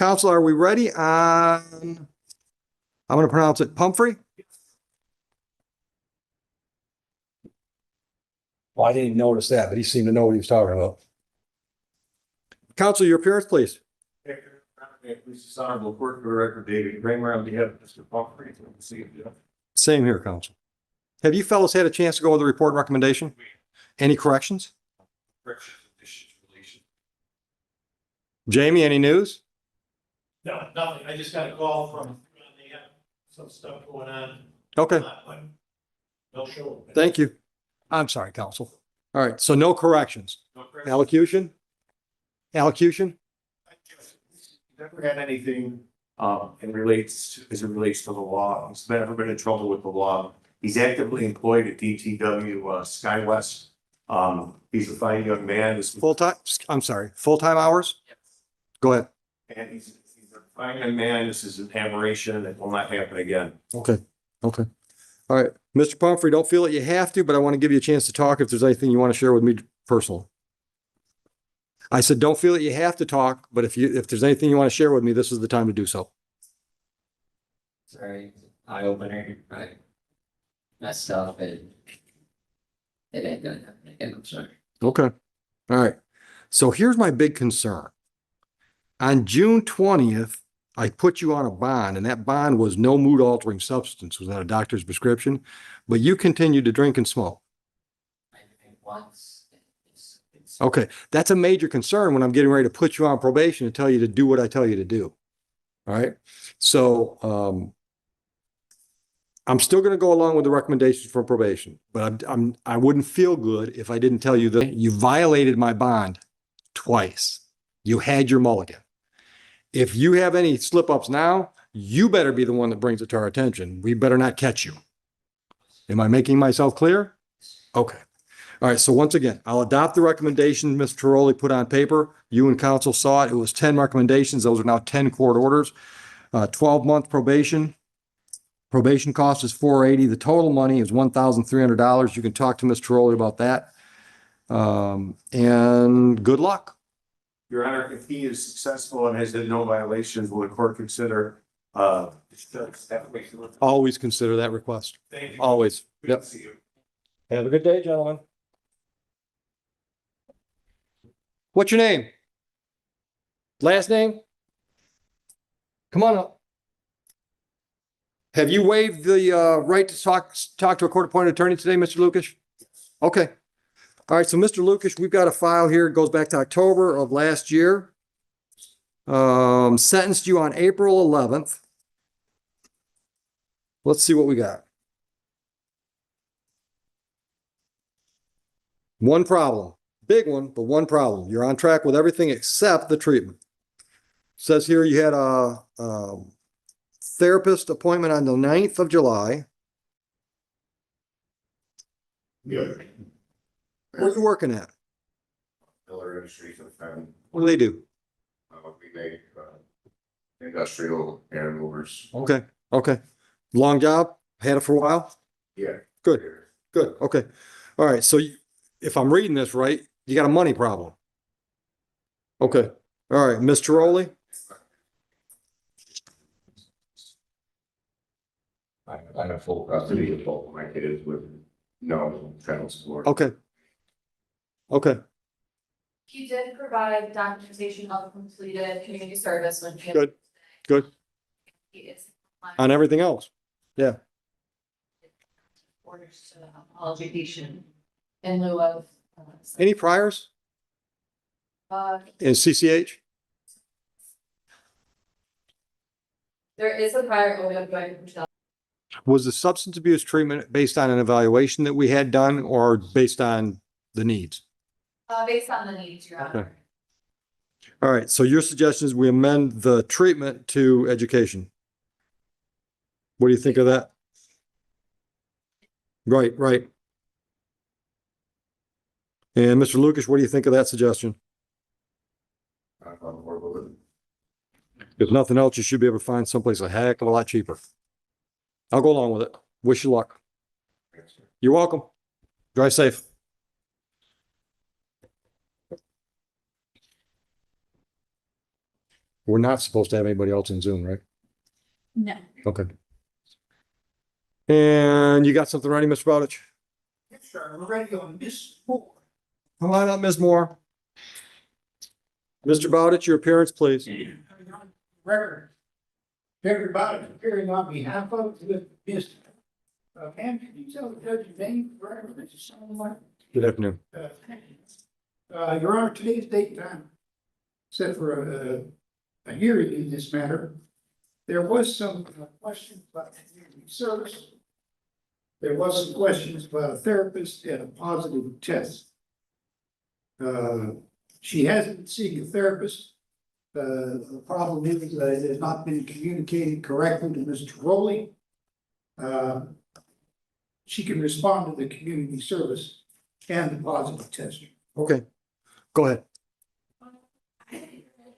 Council, are we ready on, I'm going to pronounce it Pumphrey? Well, I didn't notice that, but he seemed to know what he was talking about. Council, your appearance, please. This honorable court director David Kramer on behalf of Mr. Pumphrey. Same here, Council. Have you fellows had a chance to go over the report and recommendation? Any corrections? Jamie, any news? No, nothing. I just got a call from, they have some stuff going on. Okay, No show. thank you. I'm sorry, Council. All right, so no corrections. No correction. Allocution? Allocution? Never had anything, as it relates to the law. He's never been in trouble with the law. He's actively employed at DTW, SkyWest. He's a fine young man. Full-time, I'm sorry, full-time hours? Yes. Go ahead. And he's a fine young man. This is an aberration that will not happen again. Okay, okay. All right, Mr. Pumphrey, don't feel that you have to, but I want to give you a chance to talk if there's anything you want to share with me personally. I said, don't feel that you have to talk, but if there's anything you want to share with me, this is the time to do so. Sorry, eye opener. I messed up and it ain't gonna happen again. I'm sorry. Okay. All right. So here's my big concern. On June 20th, I put you on a bond, and that bond was no mood altering substance, was not a doctor's prescription, but you continued to drink and smoke. I think once. Okay. That's a major concern when I'm getting ready to put you on probation and tell you to do what I tell you to do. All right. So, I'm still going to go along with the recommendations for probation, but I wouldn't feel good if I didn't tell you that you violated my bond twice. You had your mulligan. If you have any slip ups now, you better be the one that brings it to our attention. We better not catch you. Am I making myself clear? Okay. All right. So once again, I'll adopt the recommendation Mr. Tiroli put on paper. You and council saw it. It was 10 recommendations. Those are now 10 court orders, 12-month probation. Probation cost is $480. The total money is $1,300. You can talk to Mr. Tiroli about that. And good luck. Your Honor, if he is successful and has had no violations, will the court consider, Always consider that request. Thank you. Always. Good Yep. to see you. Have a good day, gentlemen. What's your name? Last name? Come on up. Have you waived the right to talk to a court-appointed attorney today, Mr. Lucas? Okay. All right, so Mr. Lucas, we've got a file here. It goes back to October of last year. Sentenced you on April 11th. Let's see what we got. One problem, big one, but one problem. You're on track with everything except the treatment. Says here you had a therapist appointment on the 9th of July. Yeah. Where are you working at? Miller Industries and Family. What do they do? We make industrial air movers. Okay, okay. Long job? Had it for a while? Yeah. Good, good, okay. All right, so if I'm reading this right, you got a money problem. Okay, all right, Ms. Tiroli? I have full custody of both of my kids with no child support. Okay. Okay, He did provide documentation of completed community service when he. Good, good. He is. On everything else? Yeah, Orders to obligation in lieu of. any priors Uh, in CCH? there is a prior opioid. Was the substance abuse treatment based on an evaluation that we had done or based on the needs? Based on the needs, Your Honor. Okay. All right, so your suggestion is we amend the treatment to education. What do you think of that? Right, right. And Mr. Lucas, what do you think of that suggestion? If nothing else, you should be able to find someplace a heck of a lot cheaper. I'll go along with it. Wish you luck. You're welcome. Drive safe. We're not supposed to have anybody else in Zoom, right? No. Okay. And you got something ready, Mr. Bowditch? Yes, sir, we're ready on this board. Come on up, Ms. Moore. Mr. Bowditch, your appearance, please. Record. Everybody appearing on behalf of the business. Pam, can you tell the judge your name, record, Mr. Solomon? Good afternoon. Your Honor, today's date and time, set for a hearing in this matter. There was some questions about community service. There was some questions about a therapist and a positive test. She hasn't seen a therapist. The problem is that it has not been communicated correctly to Mr. Rowley. She can respond to the community service and the positive test. Okay, go ahead.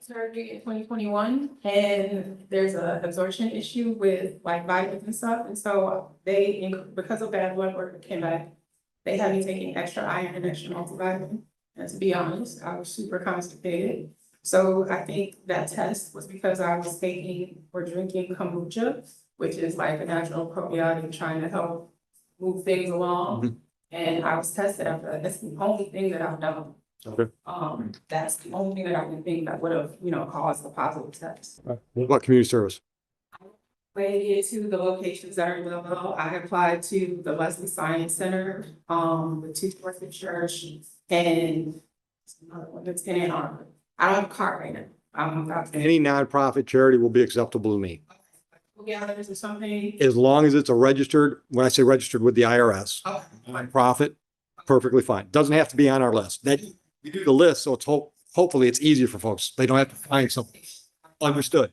Surgery in 2021, and there's a absorption issue with like vitamins and stuff, and so because of bad blood work that came back, they had me taking extra iron and extra multivitamin. And to be honest, I was super constipated. So I think that test was because I was taking or drinking kombucha, which is like a natural probiotic trying to help move things along. And I was tested after that. That's the only thing that I've done. Okay. That's the only thing that I can think that would have, caused a positive test. What about community service? Related to the locations that are in Millville, I applied to the Leslie Science Center, the Two Forth Church, and another one that's in Ann Arbor. I don't have a car right now. Any nonprofit charity will be acceptable to me, Yeah, there's something. as long as it's a registered, when I say registered with the IRS, Okay. nonprofit, perfectly fine. Doesn't have to be on our list. That, we do the list, so it's hopefully it's easier for folks. They don't have to find something. Understood.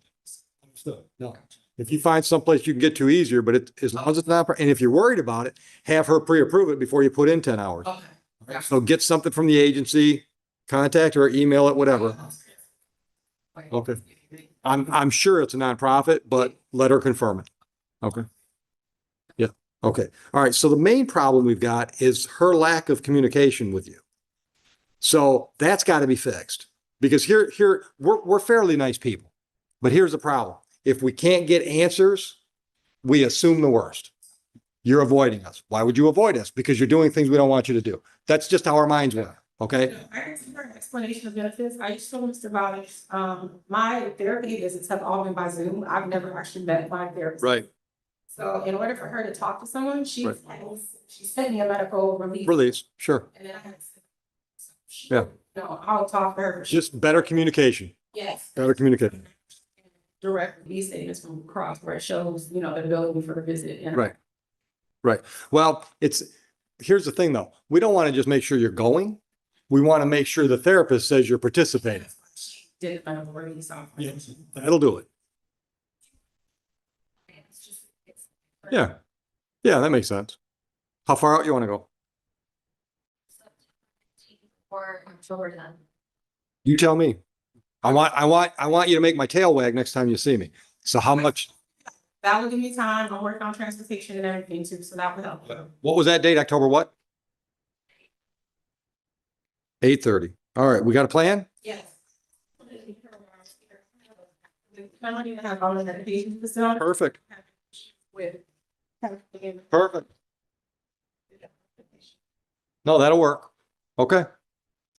Understood. No. If you find someplace you can get to easier, but as long as it's not, and if you're worried about it, have her pre-approve it before you put in 10 hours. Okay. So get something from the agency, contact her, email it, whatever. Okay. I'm sure it's a nonprofit, but let her confirm it. Okay. Yeah. Okay. All right. So the main problem we've got is her lack of communication with you. So that's got to be fixed, because we're fairly nice people, but here's the problem. If we can't get answers, we assume the worst. You're avoiding us. Why would you avoid us? Because you're doing things we don't want you to do. That's just how our minds work. Okay. I can see her explanation of benefits. I just told Mr. Bowditch, my therapy visits have all been by Zoom. I've never actually met my therapist. Right. So in order for her to talk to someone, she Right. sent me a medical release. Release. Sure. And then I had to. Yeah. No, I'll talk to her. Just better communication. Yes. Better communication. Direct release statements from Cross where it shows, the ability for the visit. And Right. Right. Well, here's the thing though. We don't want to just make sure you're going. We want to make sure the therapist says you're participating. She did medical release off. That'll do it. Yeah. Yeah, that makes sense. How far out you want to go? Or October 10th. You tell me. I want you to make my tail wag next time you see me. So how much, That will give me time. I'll work on transportation and everything too, so that will help. what was that date? October what? 8:30. All right, we got a plan? Yes. I don't even have all the medications for some. Perfect. With. Perfect. No, that'll work. Okay.